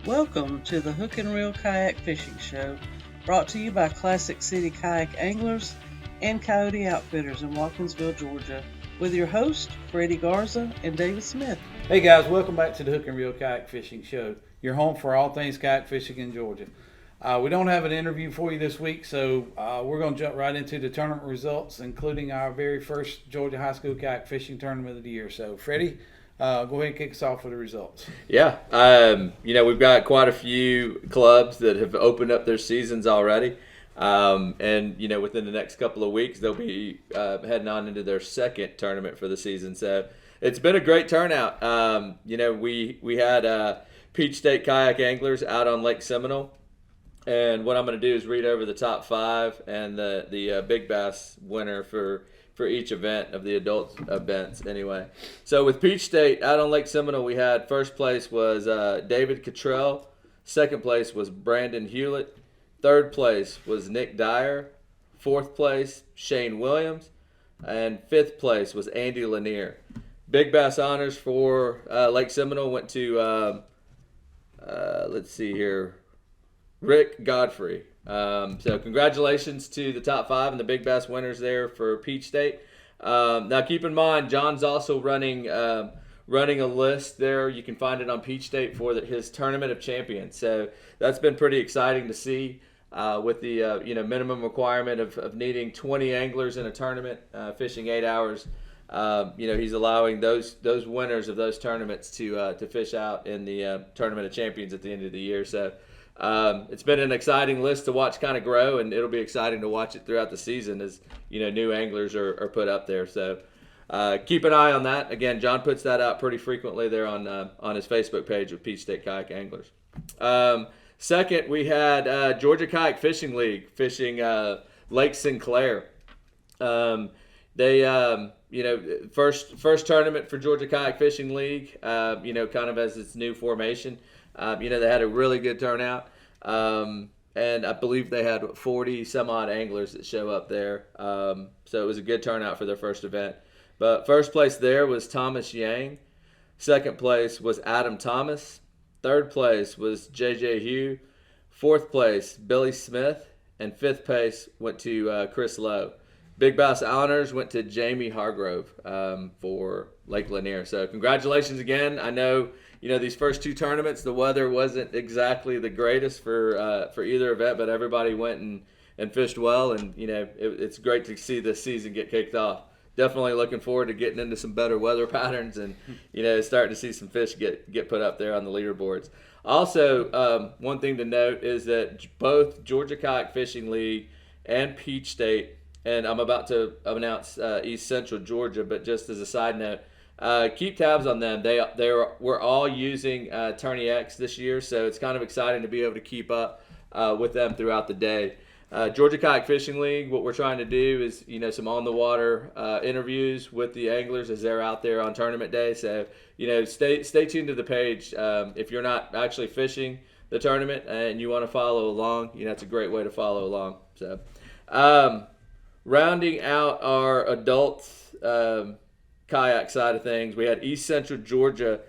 Welcome to the Hook and Reel Kayak Fishing Show, brought to you by Classic City Kayak Anglers and Coyote Outfitters in Watkinsville, Georgia, with your hosts, Freddie Garza and David Smith. Hey guys, welcome back to the Hook and Reel Kayak Fishing Show, your home for all things kayak fishing in Georgia. We don't have an interview for you this week, so we're going to jump right into the tournament results, including our very first Georgia High School Kayak Fishing Tournament of the year. So, Freddie, go ahead and kick us off with the results. Yeah, we've got quite a few clubs that have opened up their seasons already. Within the next couple of weeks, they'll be heading on into their second tournament for the season. So it's been a great turnout. We had Peach State Kayak Anglers out on Lake Seminole. And what I'm going to do is read over the top five and the Big Bass winner for each event of the adult events anyway. So with Peach State out on Lake Seminole, we had first place was David Cottrell. Second place was Brandon Hewlett. Third place was Nick Dyer. Fourth place, Shane Williams. And fifth place was Andy Lanier. Big Bass honors for Lake Seminole went to, Rick Godfrey. So congratulations to the top five and the Big Bass winners there for Peach State. Now keep in mind, John's also running a list there. You can find it on Peach State for his Tournament of Champions. So that's been pretty exciting to see with the minimum requirement of needing 20 anglers in a tournament, fishing 8 hours. He's allowing those winners of those tournaments to fish out in the Tournament of Champions at the end of the year. So it's been an exciting list to watch kind of grow, and it'll be exciting to watch it throughout the season as new anglers are put up there. So keep an eye on that. Again, John puts that out pretty frequently there on his Facebook page of Peach State Kayak Anglers. Second, we had Georgia Kayak Fishing League fishing Lake Sinclair. First tournament for Georgia Kayak Fishing League. Kind of as its new formation. They had a really good turnout, and I believe they had 40 some odd anglers that show up there. So it was a good turnout for their first event. But first place there was Thomas Yang. Second place was Adam Thomas. Third place was J.J. Hugh. Fourth place, Billy Smith. And fifth place went to Chris Lowe. Big Bass honors went to Jamie Hargrove for Lake Lanier. So congratulations again. I know these first two tournaments, the weather wasn't exactly the greatest for either event, but everybody went and fished well, and it's great to see this season get kicked off. Definitely looking forward to getting into some better weather patterns and starting to see some fish get put up there on the leaderboards. Also, one thing to note is that both Georgia Kayak Fishing League and Peach State, and I'm about to announce East Central Georgia, but just as a side note, keep tabs on them. We're all using Tourney X this year, so it's kind of exciting to be able to keep up with them throughout the day. Georgia Kayak Fishing League, what we're trying to do is some on the water interviews with the anglers as they're out there on tournament day. So stay tuned to the page. If you're not actually fishing the tournament and you want to follow along, it's a great way to follow along. So rounding out our adult kayak side of things, we had East Central Georgia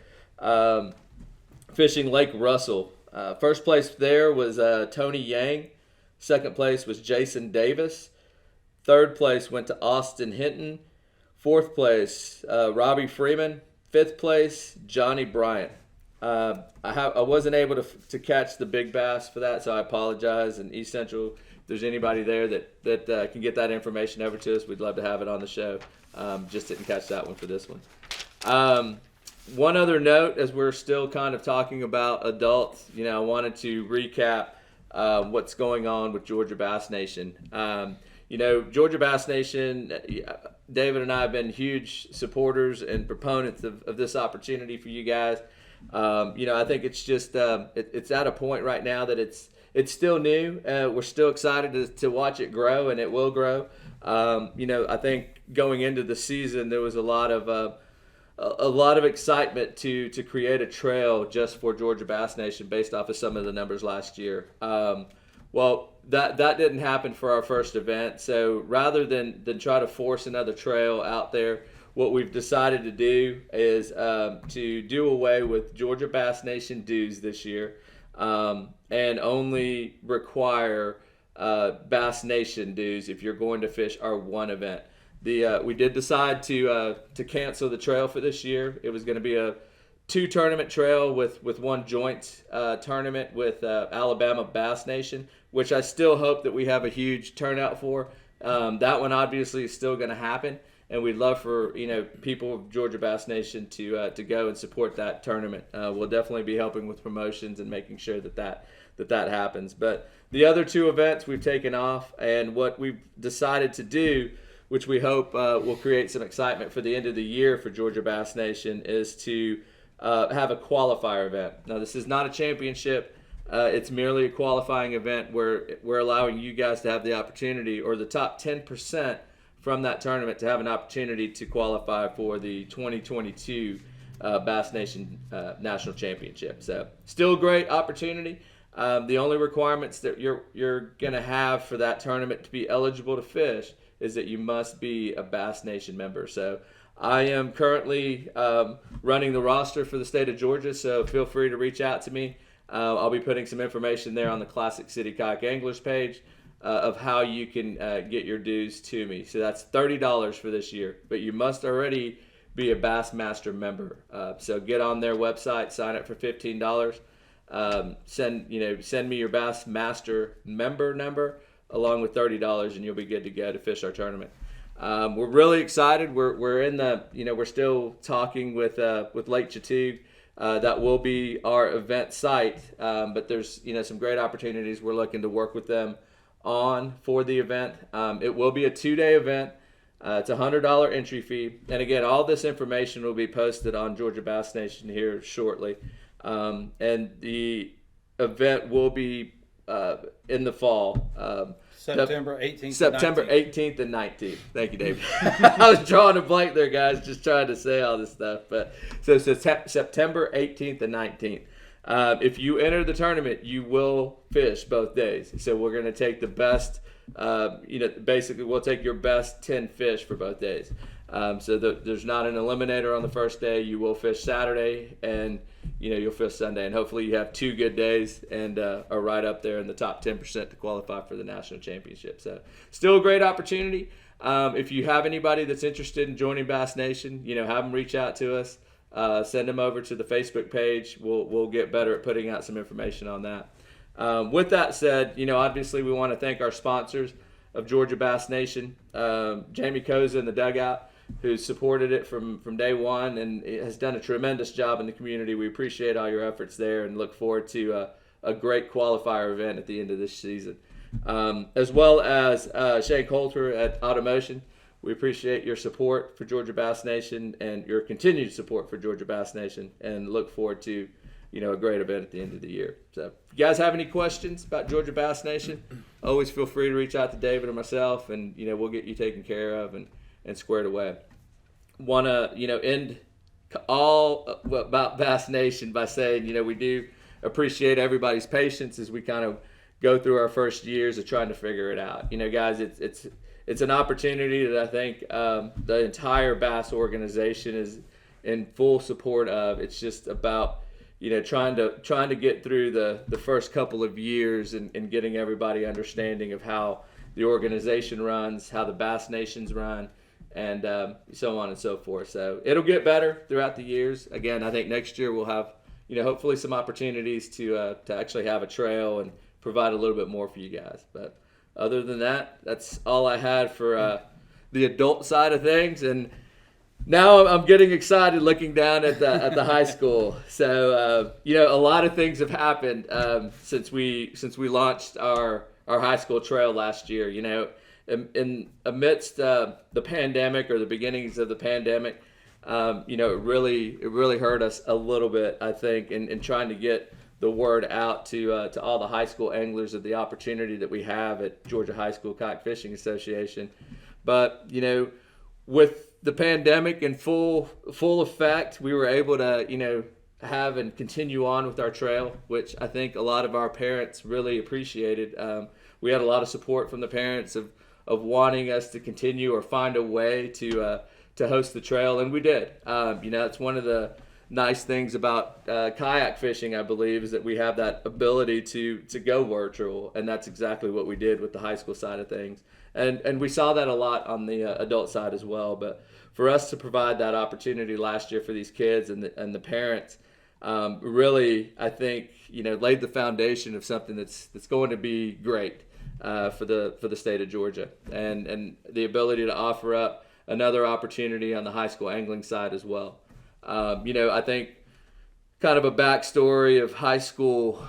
fishing Lake Russell. First place there was Tony Yang. Second place was Jason Davis. Third place went to Austin Hinton. Fourth place, Robbie Freeman. Fifth place, Johnny Bryant. I wasn't able to catch the Big Bass for that, so I apologize. And East Central, if there's anybody there that can get that information over to us, we'd love to have it on the show. Just didn't catch that one for this one. One other note, as we're still kind of talking about adults, I wanted to recap what's going on with Georgia Bass Nation. Georgia Bass Nation, David and I have been huge supporters and proponents of this opportunity for you guys. I think it's just it's at a point right now that it's still new. We're still excited to watch it grow, and it will grow. I think going into the season, there was a lot of excitement to create a trail just for Georgia Bass Nation based off of some of the numbers last year. Well, that didn't happen for our first event. So rather than try to force another trail out there, what we've decided to do is to do away with Georgia Bass Nation dues this year. and only require Bass Nation dues if you're going to fish our one event. We did decide to cancel the trail for this year. It was going to be a 2-tournament trail with one joint tournament with Alabama Bass Nation, which I still hope that we have a huge turnout for. That one obviously is still going to happen, and we'd love for people of Georgia Bass Nation to go and support that tournament. We'll definitely be helping with promotions and making sure that happens. But the other 2 events we've taken off, and what we've decided to do, which we hope will create some excitement for the end of the year for Georgia Bass Nation, is to have a qualifier event. Now, this is not a championship. It's merely a qualifying event where we're allowing you guys to have the opportunity, or the top 10% from that tournament, to have an opportunity to qualify for the 2022 Bass Nation National Championship. So still a great opportunity. The only requirements that you're going to have for that tournament to be eligible to fish is that you must be a Bass Nation member. So I am currently running the roster for the state of Georgia, so feel free to reach out to me. I'll be putting some information there on the Classic City Kayak Anglers page of how you can get your dues to me. So that's $30 for this year, but you must already be a Bassmaster member. So get on their website, sign up for $15. Send me your Bassmaster member number along with $30, and you'll be good to go to fish our tournament. We're really excited. We're in the we're still talking with Lake Chattooga. That will be our event site, but there's some great opportunities we're looking to work with them on for the event. It will be a 2-day event. It's a $100 entry fee, and again, all this information will be posted on Georgia Bass Nation here shortly. And the event will be in the fall. September 18th. September 18th and 19th. Thank you, David. I was drawing a blank there, guys, just trying to say all this stuff. But so September 18th and 19th. If you enter the tournament, you will fish both days. So we're going to take the best. Basically, we'll take your best 10 fish for both days. There's not an eliminator on the first day. You will fish Saturday, and you'll fish Sunday, and hopefully you have 2 good days and are right up there in the top 10% to qualify for the national championship. So still a great opportunity. If you have anybody that's interested in joining Bass Nation, have them reach out to us. Send them over to the Facebook page. We'll get better at putting out some information on that. With that said, obviously we want to thank our sponsors of Georgia Bass Nation, Jamie Koza in the dugout, who supported it from day one and has done a tremendous job in the community. We appreciate all your efforts there and look forward to a great qualifier event at the end of this season. As well as Shane Coulter at Automotion. We appreciate your support for Georgia Bass Nation and your continued support for Georgia Bass Nation, and look forward to a great event at the end of the year. So if you guys have any questions about Georgia Bass Nation, always feel free to reach out to David or myself, and we'll get you taken care of and squared away. Want to end all about Bass Nation by saying we do appreciate everybody's patience as we kind of go through our first years of trying to figure it out. Guys, it's an opportunity that I think the entire Bass organization is in full support of. It's just about trying to get through the first couple of years and getting everybody understanding of how the organization runs, how the Bass Nations run, and so on and so forth. So it'll get better throughout the years. Again, I think next year we'll have hopefully some opportunities to actually have a trail and provide a little bit more for you guys. But other than that, that's all I had for the adult side of things. And now I'm getting excited looking down at the high school. So a lot of things have happened since we launched our high school trail last year. In amidst the pandemic, or the beginnings of the pandemic, it really hurt us a little bit, I think, in trying to get the word out to all the high school anglers of the opportunity that we have at Georgia High School Kayak Fishing Association. But with the pandemic in full effect, we were able to have and continue on with our trail, which I think a lot of our parents really appreciated. We had a lot of support from the parents of wanting us to continue or find a way to host the trail, and we did. It's one of the nice things about kayak fishing, I believe, is that we have that ability to go virtual, and that's exactly what we did with the high school side of things. And we saw that a lot on the adult side as well. But for us to provide that opportunity last year for these kids and the parents, really, I think, laid the foundation of something that's going to be great for the state of Georgia, and the ability to offer up another opportunity on the high school angling side as well. I think kind of a backstory of high school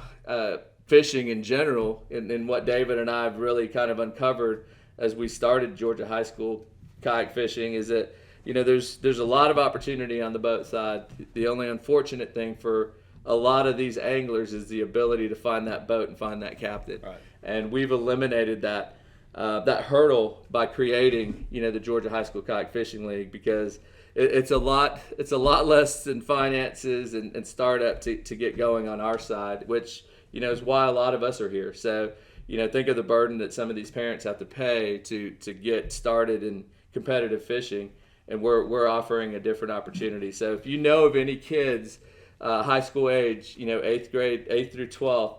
fishing in general, and what David and I have really kind of uncovered as we started Georgia high school kayak fishing, is that there's a lot of opportunity on the boat side. The only unfortunate thing for a lot of these anglers is the ability to find that boat and find that captain. Right. And we've eliminated that hurdle by creating the Georgia High School Kayak Fishing League, because it's a lot less than finances and startup to get going on our side, which is why a lot of us are here. So think of the burden that some of these parents have to pay to get started in competitive fishing, and we're offering a different opportunity. So if you know of any kids high school age, 8th grade, 8th through 12th,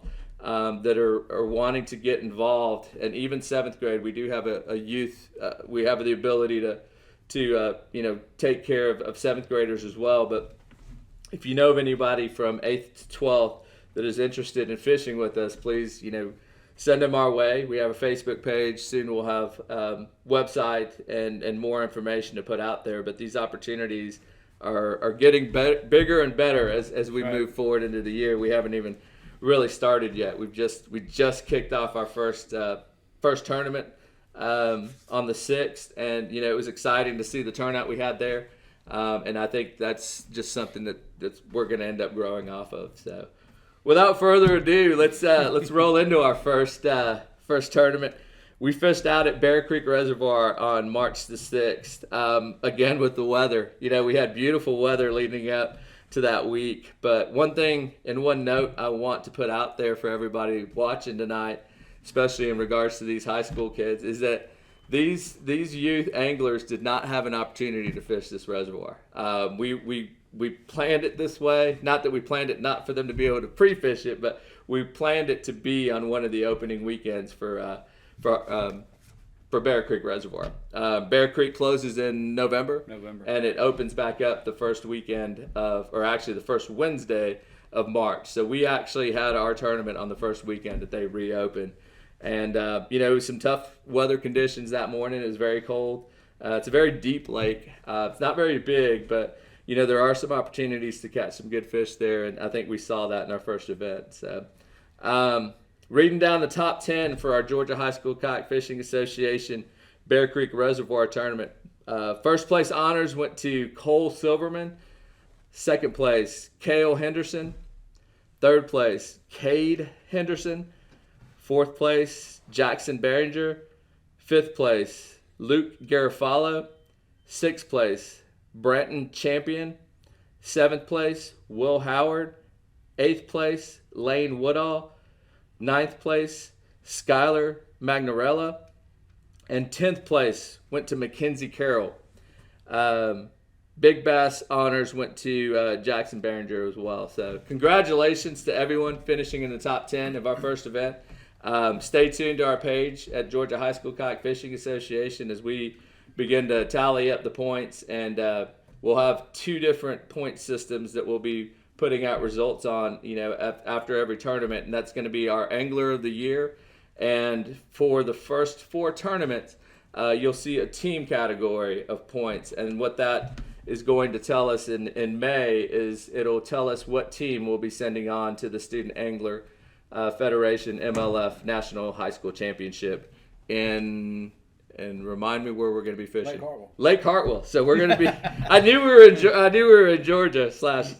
that are wanting to get involved, and even 7th grade, we do have a youth. We have the ability to take care of 7th graders as well. But if you know of anybody from 8th to 12th that is interested in fishing with us, please send them our way. We have a Facebook page. Soon we'll have website and more information to put out there. But these opportunities are getting bigger and better as we move forward into the year. We haven't even really started yet. We just kicked off our first tournament on the 6th, and it was exciting to see the turnout we had there. And I think that's just something that we're going to end up growing off of. So, without further ado, let's roll into our first tournament. We fished out at Bear Creek Reservoir on March the 6th. Again, with the weather, we had beautiful weather leading up to that week. But one thing and one note I want to put out there for everybody watching tonight, especially in regards to these high school kids, is that these youth anglers did not have an opportunity to fish this reservoir. We planned it this way. Not that we planned it not for them to be able to pre-fish it, but we planned it to be on one of the opening weekends for Bear Creek Reservoir. Bear Creek closes in November, and it opens back up the first the first Wednesday of March. So we actually had our tournament on the first weekend that they reopened. And, it was some tough weather conditions that morning. It was very cold. It's a very deep lake. It's not very big, but, there are some opportunities to catch some good fish there, and I think we saw that in our first event. So, reading down the top 10 for our Georgia High School Kayak Fishing Association Bear Creek Reservoir Tournament. First place honors went to Cole Silverman. Second place, Cale Henderson. Third place, Cade Henderson. Fourth place, Jackson Behringer. Fifth place, Luke Garofalo. Sixth place, Brenton Champion. Seventh place, Will Howard. Eighth place, Lane Woodall. Ninth place, Skylar Magnarella. And 10th place went to Mackenzie Carroll. Big Bass honors went to Jackson Behringer as well. So congratulations to everyone finishing in the top 10 of our first event. Stay tuned to our page at Georgia High School Kayak Fishing Association as we begin to tally up the points, and we'll have two different point systems that we'll be putting out results on, after every tournament, and that's going to be our Angler of the Year. And for the first 4 tournaments, you'll see a team category of points, and what that is going to tell us in May is it'll tell us what team we'll be sending on to the Student Angler Federation MLF National High School Championship and remind me where we're going to be fishing. Lake Hartwell. So we're going to be. I knew we were in Georgia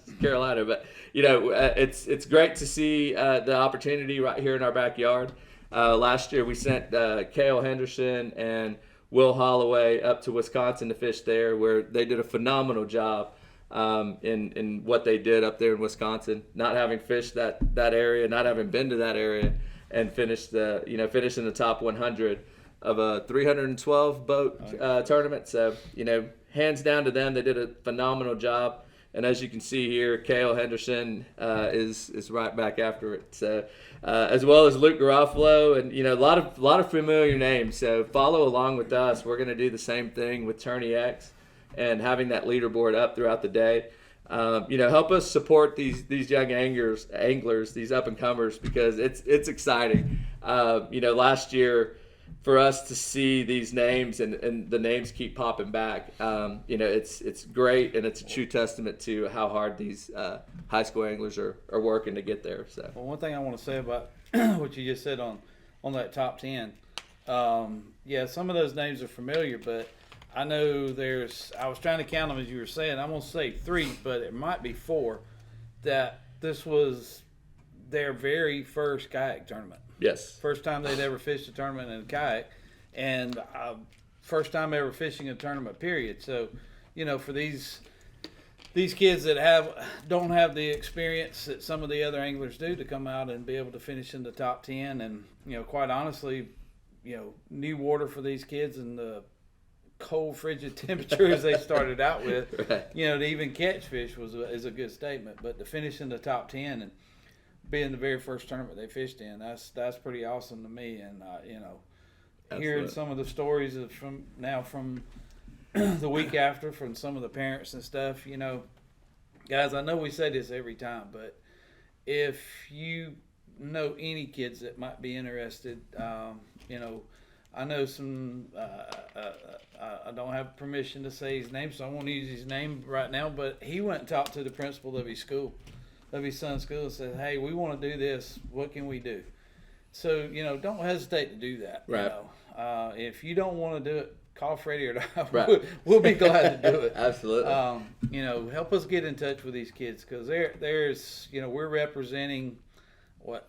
/ Carolina, but it's great to see the opportunity right here in our backyard. Last year we sent Cale Henderson and Will Holloway up to Wisconsin to fish there, where they did a phenomenal job in what they did up there in Wisconsin. Not having fished that area, not having been to that area, and finishing the top 100 of a 312 boat tournament. So hands down to them. They did a phenomenal job. And as you can see here, Cale Henderson is right back after it. So, as well as Luke Garofalo, and a lot of familiar names. So follow along with us. We're going to do the same thing with Tourney X, and having that leaderboard up throughout the day. Help us support these young anglers, these up and comers, because it's exciting. Last year, for us to see these names and the names keep popping back, it's great, and it's a true testament to how hard these high school anglers are working to get there. So, well, one thing I want to say about what you just said on that top 10, some of those names are familiar, but I know I was trying to count them as you were saying. I'm going to say 3, but it might be 4, that this was their very first kayak tournament. Yes. First time they'd ever fished a tournament in a kayak, and first time ever fishing a tournament, period. So, for these kids that don't have the experience that some of the other anglers do to come out and be able to finish in the top 10, and, quite honestly, new water for these kids and the cold, frigid temperatures they started out with, right. To even catch fish is a good statement. But to finish in the top 10 and being the very first tournament they fished in, that's pretty awesome to me. And hearing some of the stories from the week after from some of the parents and stuff, guys, I know we say this every time, but if you know any kids that might be interested, I know some. I don't have permission to say his name, so I won't use his name right now. But he went and talked to the principal of his school, of his son's school, and said, "Hey, we want to do this. What can we do?" So don't hesitate to do that. Right. If you don't want to do it, call Freddie or I. Right. We'll be glad to do it. Absolutely. Help us get in touch with these kids, because there's we're representing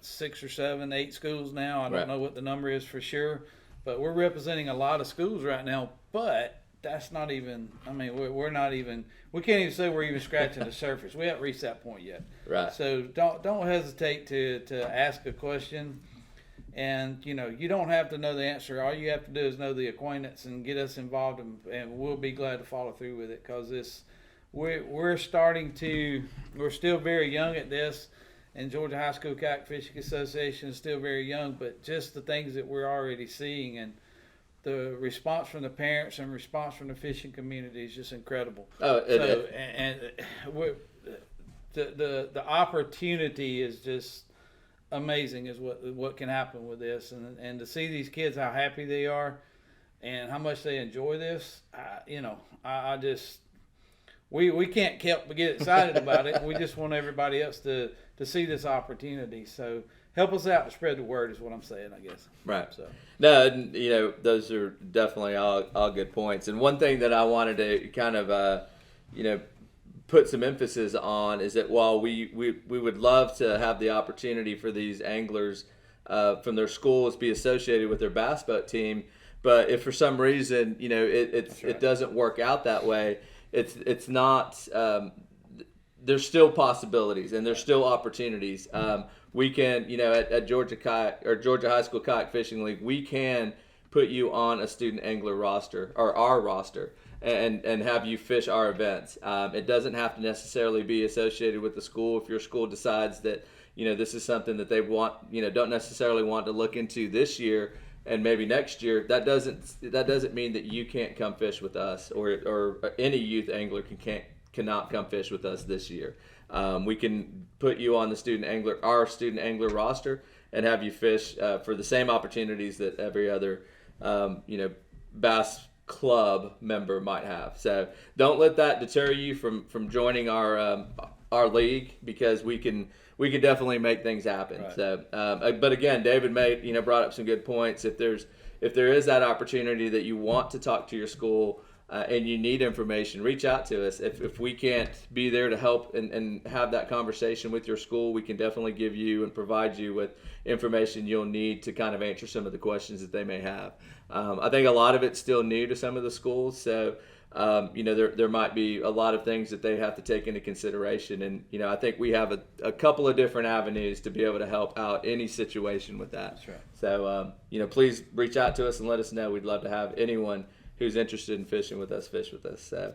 6 or 7, 8 schools now. I don't know what the number is for sure. But we're representing a lot of schools right now, but that's not even, we're not even, we can't even say we're even scratching the surface. We haven't reached that point yet. Right. So don't hesitate to ask a question. And, you don't have to know the answer. All you have to do is know the acquaintance and get us involved, and we'll be glad to follow through with it, because we're still very young at this. And Georgia High School Kayak Fishing Association is still very young, but just the things that we're already seeing and the response from the parents and response from the fishing community is just incredible. The opportunity is just amazing, is what can happen with this, and to see these kids, how happy they are and how much they enjoy this. We can't help but get excited about it. We just want everybody else to see this opportunity. So help us out to spread the word is what I'm saying, I guess. Right. So no, those are definitely all good points. And one thing that I wanted to kind of put some emphasis on is that while we would love to have the opportunity for these anglers from their schools be associated with their bass boat team, but if for some reason it doesn't work out that way, it's not. There's still possibilities and there's still opportunities. We can, at Georgia Kayak or Georgia High School Kayak Fishing League, we can put you on a student angler roster or our roster and have you fish our events. It doesn't have to necessarily be associated with the school. If your school decides that this is something that they want, don't necessarily want to look into this year and maybe next year, that doesn't mean that you can't come fish with us, or any youth angler cannot come fish with us this year. We can put you on our student angler roster and have you fish for the same opportunities that every other bass club member might have. So don't let that deter you from joining our league, because we can definitely make things happen. Right. So, but again, David brought up some good points. If there is that opportunity that you want to talk to your school and you need information, reach out to us. If we can't be there to help and have that conversation with your school, we can definitely give you and provide you with information you'll need to kind of answer some of the questions that they may have. I think a lot of it's still new to some of the schools, so there might be a lot of things that they have to take into consideration, and I think we have a couple of different avenues to be able to help out any situation with that. That's right. So please reach out to us and let us know. We'd love to have anyone who's interested in fishing with us fish with us. So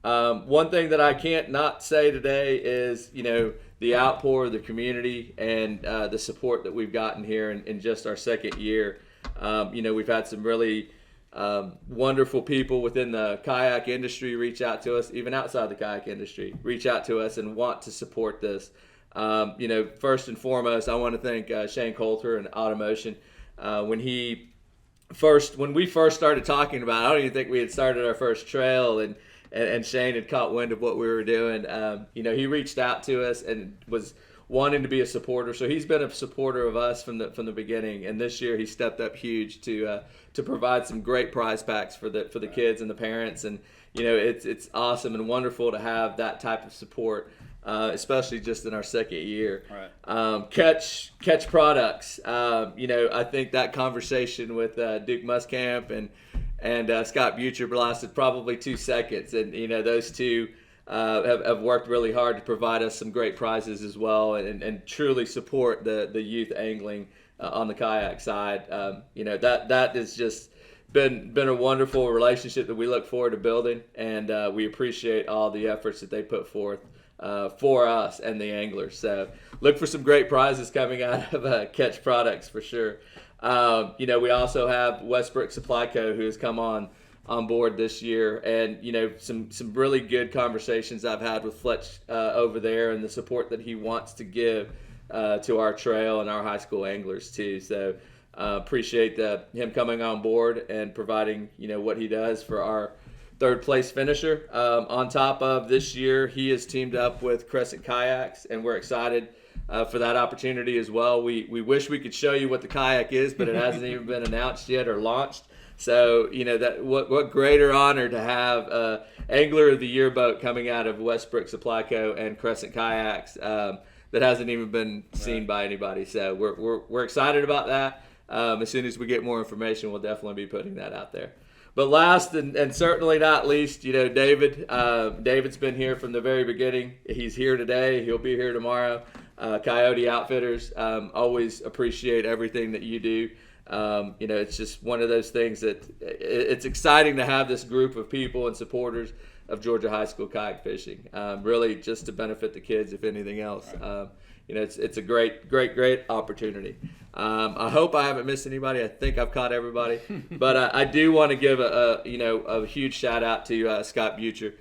One thing that I can't not say today is, the outpour of the community and the support that we've gotten here in just our second year. We've had some really wonderful people within the kayak industry reach out to us, even outside the kayak industry, reach out to us and want to support this. First and foremost, I want to thank Shane Coulter and Automotion. When we first started talking about it, I don't even think we had started our first trail, and Shane had caught wind of what we were doing. He reached out to us and was wanting to be a supporter. So he's been a supporter of us from the beginning. And this year he stepped up huge to provide some great prize packs for the kids and the parents. And it's awesome and wonderful to have that type of support, especially just in our second year. Right. Catch products. I think that conversation with Duke Muscamp and Scott Butcher lasted probably 2 seconds, and those two have worked really hard to provide us some great prizes as well, and truly support the youth angling on the kayak side. That has just been a wonderful relationship that we look forward to building, and we appreciate all the efforts that they put forth for us and the anglers. So look for some great prizes coming out of Catch Products for sure. We also have Westbrook Supply Co., who has come on board this year, and some really good conversations I've had with Fletch over there, and the support that he wants to give to our trail and our high school anglers too. So appreciate him coming on board and providing what he does for our third place finisher. On top of this year, he has teamed up with Crescent Kayaks, and we're excited for that opportunity as well. We wish we could show you what the kayak is, but it hasn't even been announced yet or launched. So that what greater honor to have Angler of the Year boat coming out of Westbrook Supply Co. and Crescent Kayaks that hasn't even been seen by anybody. So we're excited about that. As soon as we get more information, we'll definitely be putting that out there. But last and certainly not least, David. David's been here from the very beginning. He's here today. He'll be here tomorrow. Coyote Outfitters, always appreciate everything that you do. It's just one of those things that it's exciting to have this group of people and supporters of Georgia high school kayak fishing, really just to benefit the kids, if anything else. It's a great opportunity. I hope I haven't missed anybody. I think I've caught everybody, but I do want to give a huge shout out to Scott Butcher.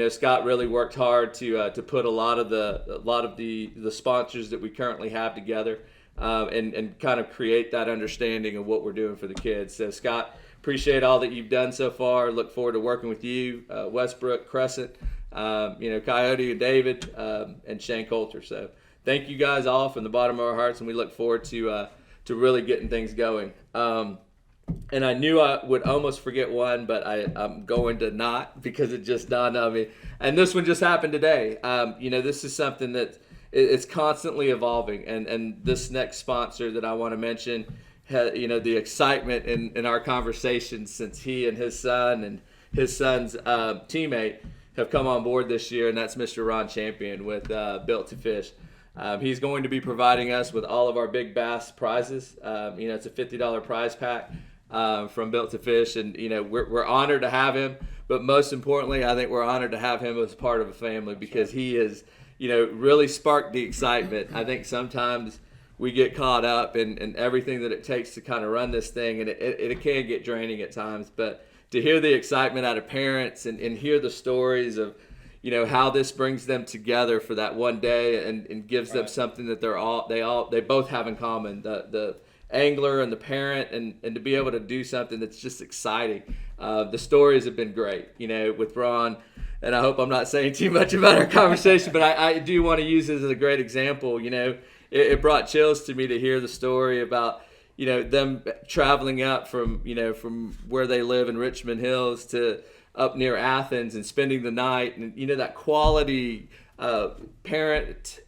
Scott really worked hard to put a lot of the sponsors that we currently have together, and kind of create that understanding of what we're doing for the kids. So Scott, appreciate all that you've done so far. Look forward to working with you, Westbrook, Crescent, Coyote and David, and Shane Coulter. So thank you guys all from the bottom of our hearts, and we look forward to really getting things going. And I knew I would almost forget one, but I'm going to not, because it just dawned on me. And this one just happened today. This is something that it's constantly evolving. And this next sponsor that I want to mention, the excitement in our conversations since he and his son and his son's teammate have come on board this year, and that's Mr. Ron Champion with Built to Fish. He's going to be providing us with all of our big bass prizes. It's a $50 prize pack from Built to Fish, and we're honored to have him. But most importantly, I think we're honored to have him as part of a family, because he is, really sparked the excitement. I think sometimes we get caught up in everything that it takes to kind of run this thing, and it can get draining at times. But to hear the excitement out of parents and hear the stories of how this brings them together for that one day and gives them something that they both have in common, the angler and the parent, and to be able to do something that's just exciting. The stories have been great, with Ron, and I hope I'm not saying too much about our conversation, but I do want to use it as a great example. It brought chills to me to hear the story about them traveling up from where they live in Richmond Hills to up near Athens and spending the night, and that quality parent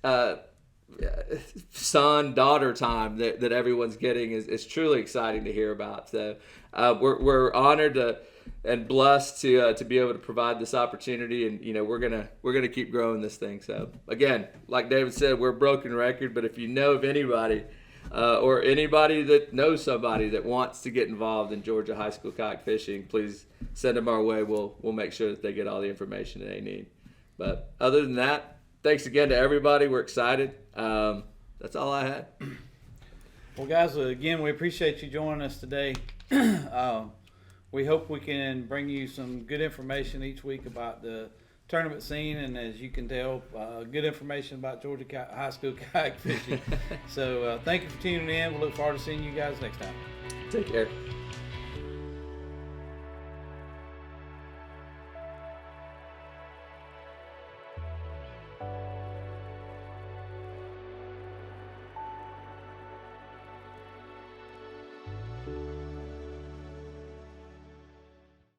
son daughter time that everyone's getting is truly exciting to hear about. So we're honored and blessed to be able to provide this opportunity, and we're gonna keep growing this thing. So again, like David said, we're a broken record, but if you know of anybody or anybody that knows somebody that wants to get involved in Georgia high school kayak fishing, please send them our way. We'll make sure that they get all the information they need. But other than that, thanks again to everybody. We're excited. That's all I had. Well, guys, again, we appreciate you joining us today. We hope we can bring you some good information each week about the tournament scene, and as you can tell, good information about Georgia high school kayak fishing. So thank you for tuning in. We look forward to seeing you guys next time. Take care.